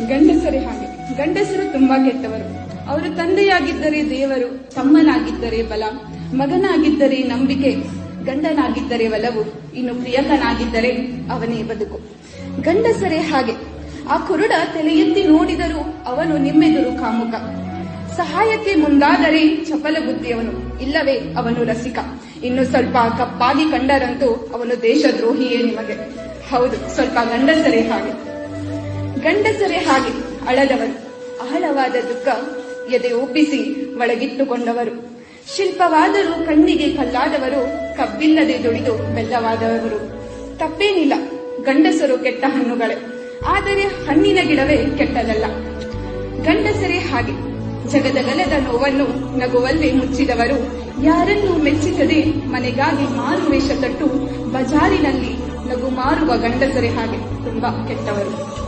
ಗಂಡಸರೇ ಹಾಗೆ. ಗಂಡಸರು ತುಂಬಾ ಕೆಟ್ಟವರು. ಅವರು ತಂದೆಯಾಗಿದ್ದರೆ ದೇವರು, ತಮ್ಮನಾಗಿದ್ದರೆ ಬಲ, ಮಗನಾಗಿದ್ದರೆ ನಂಬಿಕೆ, ಗಂಡನಾಗಿದ್ದರೆ ಒಲವು, ಇನ್ನು ಪ್ರಿಯಕನಾಗಿದ್ದರೆ ಅವನೇ ಬದುಕು. ಗಂಡಸರೇ ಹಾಗೆ. ಆ ಕುರುಡ ತಲೆ ಎತ್ತಿ ನೋಡಿದರೂ ಅವನು ನಿಮ್ಮೆದುರು ಕಾಮುಕ. ಸಹಾಯಕ್ಕೆ ಮುಂದಾದರೆ ಚಪಲ ಬುದ್ಧಿಯವನು, ಇಲ್ಲವೇ ಅವನು ರಸಿಕ. ಇನ್ನು ಸ್ವಲ್ಪ ಕಪ್ಪಾಗಿ ಕಂಡರಂತೂ ಅವನು ದೇಶದ್ರೋಹಿಯೇ ನಿಮಗೆ. ಹೌದು, ಸ್ವಲ್ಪ ಗಂಡಸರೇ ಹಾಗೆ. ಗಂಡಸರೇ ಹಾಗೆ ಅಳದವರು, ಆಳವಾದ ದುಃಖ ಎದೆ ಒಪ್ಪಿಸಿ ಒಳಗಿಟ್ಟುಕೊಂಡವರು. ಶಿಲ್ಪವಾದರೂ ಕಣ್ಣಿಗೆ ಕಲ್ಲಾದವರು, ಕಬ್ಬಿಲ್ಲದೆ ದುಡಿದು ಬೆಲ್ಲವಾದವರು. ತಪ್ಪೇನಿಲ್ಲ, ಗಂಡಸರು ಕೆಟ್ಟ ಹಣ್ಣುಗಳೇ, ಆದರೆ ಹಣ್ಣಿನ ಗಿಡವೇ ಕೆಟ್ಟದಲ್ಲ. ಗಂಡಸರೇ ಹಾಗೆ. ಜಗದಗಲದ ನೋವನ್ನು ನಗುವಲ್ಲೇ ಮುಚ್ಚಿದವರು, ಯಾರನ್ನೂ ಮೆಚ್ಚಿಸದೆ ಮನೆಗಾಗಿ ಮಾರುವೇಷ ತಟ್ಟು ಬಜಾರಿನಲ್ಲಿ ನಗು ಮಾರುವ ಗಂಡಸರೇ ಹಾಗೆ ತುಂಬಾ ಕೆಟ್ಟವರು.